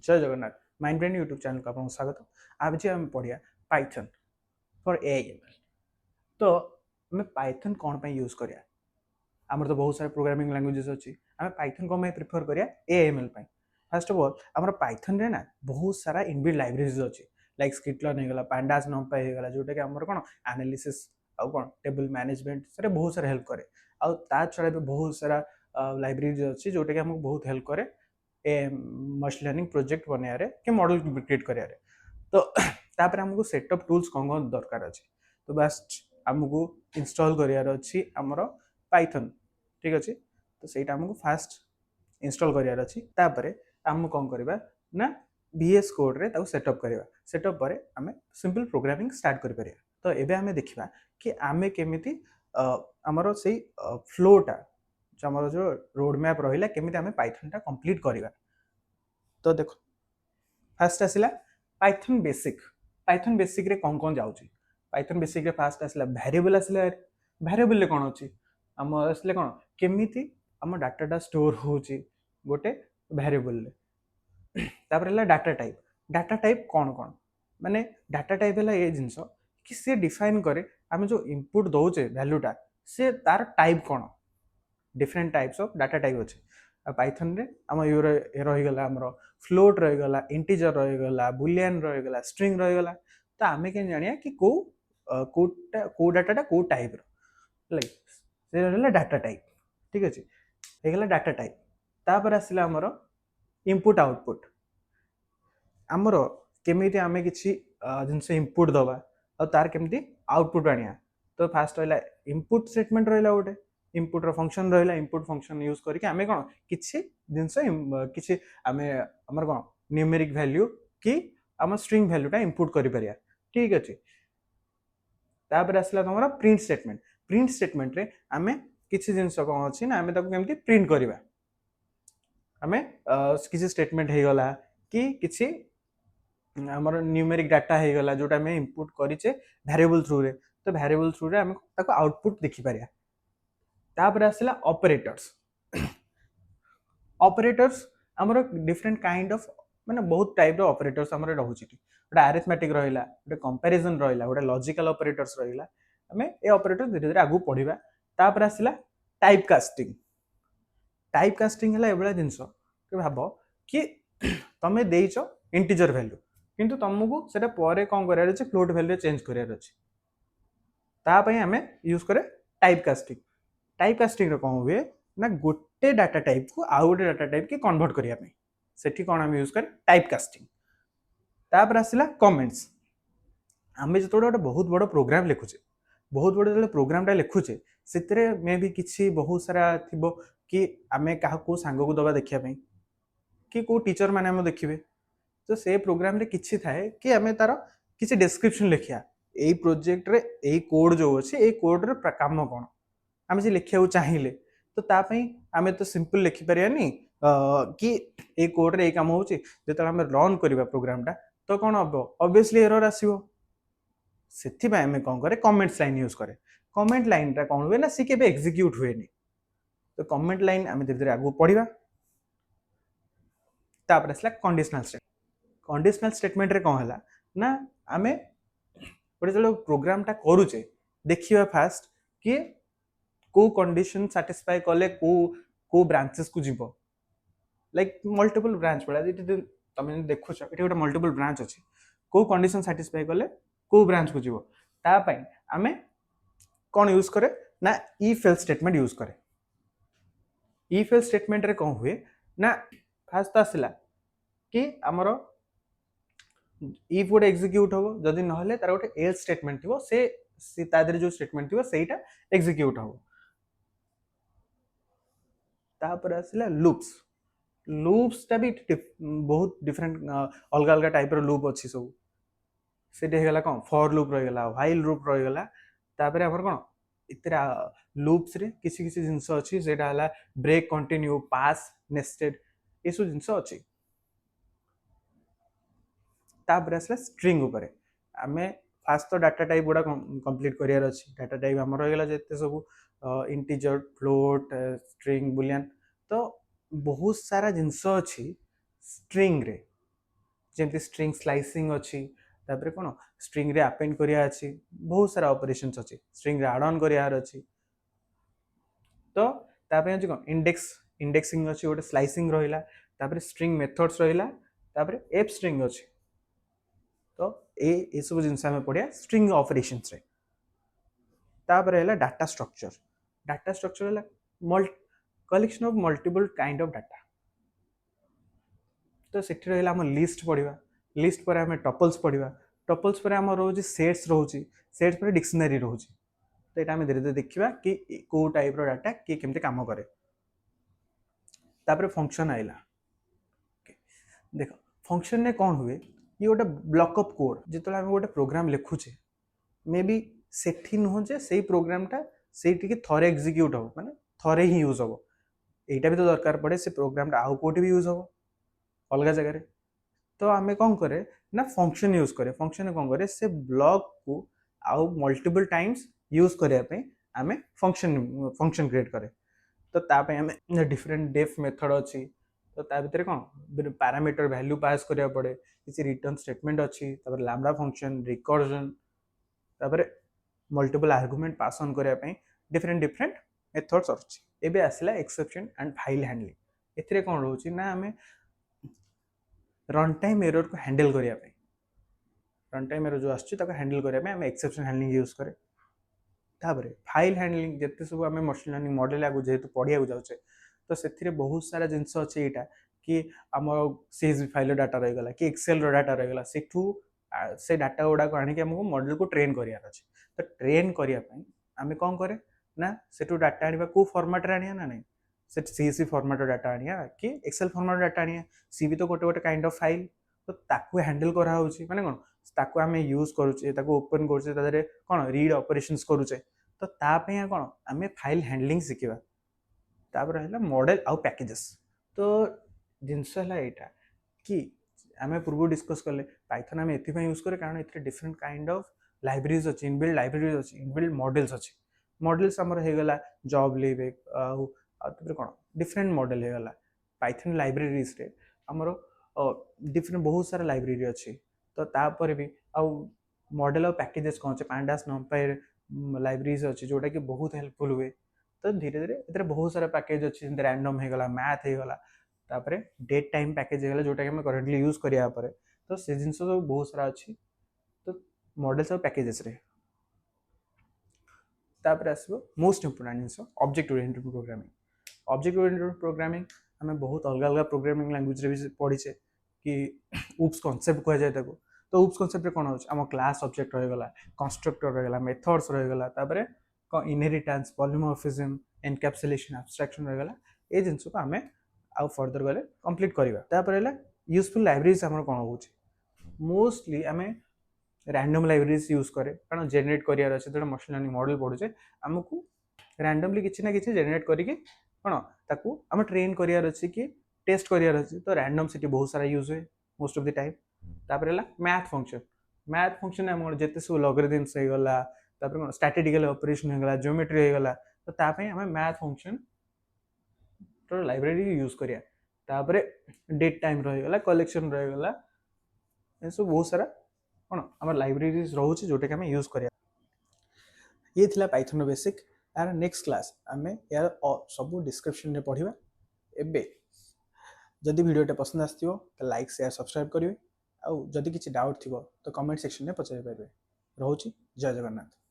जय Jagannath mind brain YouTube channel को आपको स्वागत। आज आम पढ़िया पाइथन फॉर एआईएमएल। तो आम पाइथन कौन पे यूज करिया? आमर तो बहुत सारे प्रोग्रामिंग लैंग्वेजेस अच्छी, आम पाइथन कौन प्रिफर करिया एआईएमएल पे। फर्स्ट ऑफ ऑल आमर पाइथन रे ना बहुत सारा इनबिल्ट लाइब्रेरीज अच्छी, लाइक स्किटलर्न हो गला, पांडास नंपाई हो गला, जोटा कि आमर कौन एनालिसिस आउ कौन टेबल मैनेजमेंट से बहुत सारा हेल्प करे। आउ ता छड़ा भी बहुत सारा लाइब्रेरीज अच्छी जोटा कि हमको बहुत हेल्प करे ए मशीन लर्निंग प्रोजेक्ट बनाया कि मॉडल क्रिएट करिया। तो तापर हमको सेटअप टूल्स कौन कौन दरकार अच्छे, तो बस आमको इंस्टॉल करियार अच्छी आमर पाइथन। ठीक अच्छे, तो सहीटा हमको फास्ट इंस्टॉल करियार अच्छी। तापर आम कौन करबा ना VS कोड रे ताको सेटअप करबा। सेटअप पर आम सिंपल प्रोग्रामिंग स्टार्ट कर परिया। तो एबे आमे देखिबा कि आमे केमिति आमर से फ्लोटा जो आमर जो रोड मैप रहिला केमिति आमे पाइथन टा कंप्लीट करबा। तो देखो फास्ट आसिला पाइथन बेसिक। पाइथन बेसिक रे कौन कौन जाउची? पाइथन बेसिक रे फास्ट आसिला वेरिएबल आसिला। वेरिएबल रे कौन अछि? हम आसिले कौन केमिति हम डाटाटा स्टोर होची गोटे वेरिएबल रे। तापर हला डाटा टाइप। डाटा टाइप कौन कौन माने डाटा टाइप हला ए जिंस कि से डिफाइन करे हम जो इनपुट दउचे वैल्यूटा से तार टाइप कौन। Different types of data type अच्छे पाइथन रे। आम ये रहीगला आमर फ्लोट रहीगला, इंटीजर रहीगला, बुलियन रहीगला, स्ट्रिंग रहीगला। तो आमे के जानिया कि को डाटाटा को टाइप लाइक से रहला डाटा टाइप। ठीक अच्छे, हेगला डाटा टाइप। तापर आसिला आमर इनपुट आउटपुट। आमर केमिति आमे किछि जिनस इनपुट दबा और तार केमिति आउटपुट आनिया। तो फास्ट रहिला इनपुट स्टेटमेंट रहिला गोटे, इनपुट रो फंक्शन रहिला। इनपुट फंक्शन यूज करके आमे कोन किछि जिनस किछि आमे हमर कोन न्यूमेरिक वैल्यू कि हम स्ट्रिंग वैल्यूटा इनपुट करि परिया। ठीक अछि, तापर आसला तमरा प्रिंट स्टेटमेंट। प्रिंट स्टेटमेंट रे आमे किछि जिनस कोन अछि ना आमे ताको केमिति प्रिंट करिवा। आमे किछि स्टेटमेंट हे गला कि किछि हमर न्यूमेरिक डाटा हे गला जोटा आमे इनपुट करिचे वेरिएबल थ्रू रे। तो वेरिएबल थ्रू रे आमे ताको आउटपुट देखि परिया। तापर आसला ऑपरेटर्स। ऑपरेटर्स हमर डिफरेंट काइंड ऑफ माने बहुत टाइप रो ऑपरेटर्स हमर रहउची। गोटे अरिथमेटिक रहिला, गोटे कंपैरिजन रहिला, गोटे लॉजिकल ऑपरेटर्स रहिला। हमें ए ऑपरेटर धीरे धीरे आगु पढ़िबा। तापर आसला टाइप कास्टिंग। टाइप कास्टिंग हला एबला जिंस के भाबो कि तमे देइचो इंटीजर वैल्यू किंतु तुमको सेटा परे कोन करियार अछि फ्लोट वैल्यू चेंज करियार अछि। ता पई हमें यूज करे टाइप कास्टिंग। टाइप कास्टिंग रे कोन हुए ना गोटे डाटा टाइप को आउ गोटे डाटा टाइप के कन्वर्ट करिया पई सेठी कोन हम यूज करे टाइप कास्टिंग। तापर आसिला कमेंट्स। आमे जतोडे गोटे बहुत बड़ प्रोग्राम लिखुचे, बहुत बड़ जले प्रोग्रामटा लिखुचे सेतरे मे भी किछि बहुत सारा थिबो कि आमे काहा को सांग को दबा देखिया पई कि को टीचर माने हम देखिबे। तो से प्रोग्राम रे किछि थाए कि आमे तार किछि डिस्क्रिप्शन लिखिया एई प्रोजेक्ट रे एई कोड जो अछि एई कोड रे काम कोन आमे जे लिखिया चाहिए। तो ता पई आमे तो सिंपल लिखि परियानी कि ए कोड रे ए काम होछि। जेतला आमे रन करबा प्रोग्रामटा तो कोन हबो ऑब्वियसली एरर आसीबो। सेथि पई आमे कोन करे कमेंट्स लाइन यूज करे। कमेंट लाइन रा कोन हुए ना सी केबे एग्जीक्यूट हुएनी। तो कमेंट लाइन आमे धीरे धीरे आगु पढ़िबा। तापर असला कंडीशनल स्टेटमेंट। कंडीशनल स्टेटमेंट रे कोन हला ना आमे गोटे जो प्रोग्रामटा करूचे देखिबा फास्ट कि को कंडीशन सैटिस्फाई कले को ब्रांचेस को जीवो। लाइक मल्टीपल ब्रांच पड़ा तुम देखुच ये गोटे मल्टीपल ब्रांच अच्छी को कंडीशन सैटिस्फाई कले को ब्रांच को जीवो। तापाई आमे कौन यूज करे ना इफ एल्स स्टेटमेंट यूज करे। इफ एल्स स्टेटमेंट रे कौन हुए ना फास्ट आसला कि आमर इफ गोटे एग्जीक्यूट हो जदि नहले तार गोटे एल्स स्टेटमेंट थिबो से तादरे जो स्टेटमेंट थिबो सेटा एग्जीक्यूट हो। तापर आसला लूप्स। लूप्स टा भी बहुत डिफरेंट अलग अलग टाइप रो लूप अच्छी सब। सेटे हेगला कोन फॉर लूप रहिगला, व्हाइल लूप रहिगला। तापर हमर कोन इतरा लूप्स रे किसी किसी जिंस अच्छी सेटा हला ब्रेक, कंटिन्यू, पास, नेस्टेड ए सब जिंस अच्छी। तापर आसला स्ट्रिंग ऊपर आमे फास्ट तो डाटा टाइप गुडा कंप्लीट करियार अछि। डाटा टाइप हमर रहिगला जेते सब इंटीजर, फ्लोट, स्ट्रिंग, बुलियन। तो बहुत सारा जिंस अच्छी स्ट्रिंग रे। जमती स्ट्रिंग स्लाइसिंग अच्छी तापर कौन स्ट्रिंग रे अपेंड करिया अच्छी बहुत सारा ऑपरेशंस अच्छी स्ट्रिंग रे ऐड ऑन करियार अच्छी तो तापर अछि कौन इंडेक्सिंग अच्छी गोटे स्लाइसिंग रहिला तापर स्ट्रिंग मेथड्स रहिला तापर एफ स्ट्रिंग अच्छी तो ए सब जिनस आम पढ़िया स्ट्रिंग ऑपरेशंस रे तापर है डाटा स्ट्रक्चर है collection of multiple kind of data तो सेठी रहिला हम लिस्ट पढ़िबा लिस्ट पर आम टपल्स पढ़िबा टपल्स पर आम रोज सेट्स रोची सेट्स पर डिक्शनरी रोची तो यहाँ आम धीरे धीरे देखा कि कौ टाइप डाटा किए केमती काम करे तापर फंक्शन आइला देख फंक्शन ने कौन हुए ये गोटे ब्लॉक ऑफ कोड जिते आम गोटे प्रोग्राम लिखुचे मे बी सेठी नुह जे से प्रोग्रामटा से थरे एग्जिक्यूट हम माने थरे ही यूज हम यहाँ भी तो दरकार पड़े से प्रोग्रामटा आउ कौटी भी यूज हम अलग जगह तो आम कौन करे ना फंक्शन यूज करे फंक्शन कौन करे से ब्लॉक को आउ मल्टीपल टाइम्स यूज करने आम फंक्शन क्रिएट करे तो ताप आम डिफरेंट डेफ मेथड अच्छी तो ता भीतर कौन पैरामीटर वैल्यू पास करिया पड़े किसी रिटर्न स्टेटमेंट अच्छी लैम्बडा फंक्शन रिकर्जन तापर मल्टीपल आर्गुमेंट पास ऑन करने डिफरेंट डिफरेंट मेथड्स अच्छी एबे आसला एक्सेप्शन एंड फाइल हैंडलिंग एथिरे कौन रोची ना आम रन टाइम एरर को हैंडल करने रन टाइम एरर जो हैंडल करने आम एक्सेप्शन हैंडलिंग यूज करे तापर फाइल हैंडलिंग जिते सब आम मशीन लर्निंग मॉडल आगु जेहेतु पढ़िया जाऊे तो से बहुत सारा जिनस अच्छे यहाँ कि आम सीएसवी फाइल डाटा रहीगला कि एक्सेल डाटा रहीगला से डाटा गुड़ा आनिक आमको मॉडल को ट्रेन करार अच्छे तो ट्रेन करने आम कौन करे ना से डाटा आने को फॉर्मेट आनिया ना नहीं से सीएसवी फॉर्मेट डाटा आनिया कि एक्सेल फॉर्मेट डाटा आनिया सी भी तो गोटे गोटे काइंड ऑफ फाइल तो ताकू हैंडल कराऊँच माने कौन ताकू आम यूज करुचे ओपन करुचे कौन रीड ऑपरेशंस करुचे तो तापाई कौन आम फाइल हैंडलिंग शिखा तापर है मॉडल आउ पैकेजेस तो जिनस है यहाँ कि आम पूर्व डिस्कस कले पाइथन आम एपाई यूज करें कारण ये डिफरेंट काइंड ऑफ लाइब्रेरीज अच्छी इनबिल्ड लाइब्रेरीज अच्छी इनबिल्ड मॉडल्स अच्छी मॉडल्स आमर होगला जॉब लेवेक कौन डिफरेंट मॉडल होगला पाइथन लाइब्रेरीज रे आमर डिफरेंट बहुत सारा लाइब्रेरी अच्छी तो तापर भी आउ मॉडल और पैकेजेस कौन से पांडास नंपायर लाइब्रेरीज अच्छी जोटा कि बहुत हेल्पफुल हुए तो धीरे धीरे इतने बहुत सारा पैकेज अच्छी जमी रैंडम होगला मैथ होगला तापर डेट टाइम पैकेज होगला जोटा कि हम करेंटली यूज करिया परे तो से जिन सब बहुत सारा अच्छी तो मॉडल्स और पैकेजेस रे तापर आसो मोस्ट इंपोर्टेंट जिनस ऑब्जेक्ट ओरिएंटेड प्रोग्रामिंग आम बहुत अलग अलग प्रोग्रामिंग लैंग्वेज भी पढ़ीचे कि ऊप्स कॉन्सेप्ट कह जाए तो ऊप्स कॉन्सेप्ट कौन हो आम क्लास ऑब्जेक्ट रहीगला कंस्ट्रक्टर रहीगला मेथड्स रहीगला तापर इनहेरिटेंस पॉलीमॉर्फिज्म एनकैप्सुलेशन एब्स्ट्रैक्शन रहीगला ये जिनस को आम आउ फर्दर गले कंप्लीट करवा तापर है यूजफुल लाइब्रेरीज आम कौन हो मोस्टली आम रैंडम लाइब्रेरीज यूज करे कारण जेनेरेट करार अच्छे जो मशीन लर्निंग मॉडल पढ़ुचे आमको रैंडमली किसी ना किसी जेनेरेट करके कौन ताकू आम ट्रेन करार अच्छे कि टेस्ट करार अच्छे तो रैंडम सिटी बहुत सारा यूज हुए मोस्ट ऑफ द टाइम तापर है मैथ फंक्शन आम जिते सब लॉगरिथम्स होगला तापर कौन स्टैटिस्टिकल ऑपरेशन होगला ज्योमेट्री होगला तो तापाई आम मैथ फंक्शन तो लाइब्रेरी यूज करिया तापर डेट टाइम रहीगला कलेक्शन रहीगला ये सब बहुत सारा कौन आम लाइब्रेरीज रोचे जोटा कि आम यूज करिया ये थिला पाइथन बेसिक यार नेक्स्ट क्लास आम यार सब डिस्क्रिप्शन में पढ़ा एबे जदि वीडियोटा पसंद आसो तो लाइक शेयर सब्सक्राइब करेंगे आउ जदि किसी डाउट थी तो कमेंट सेक्शन में पचारि पारे रोचे जय जगन्नाथ।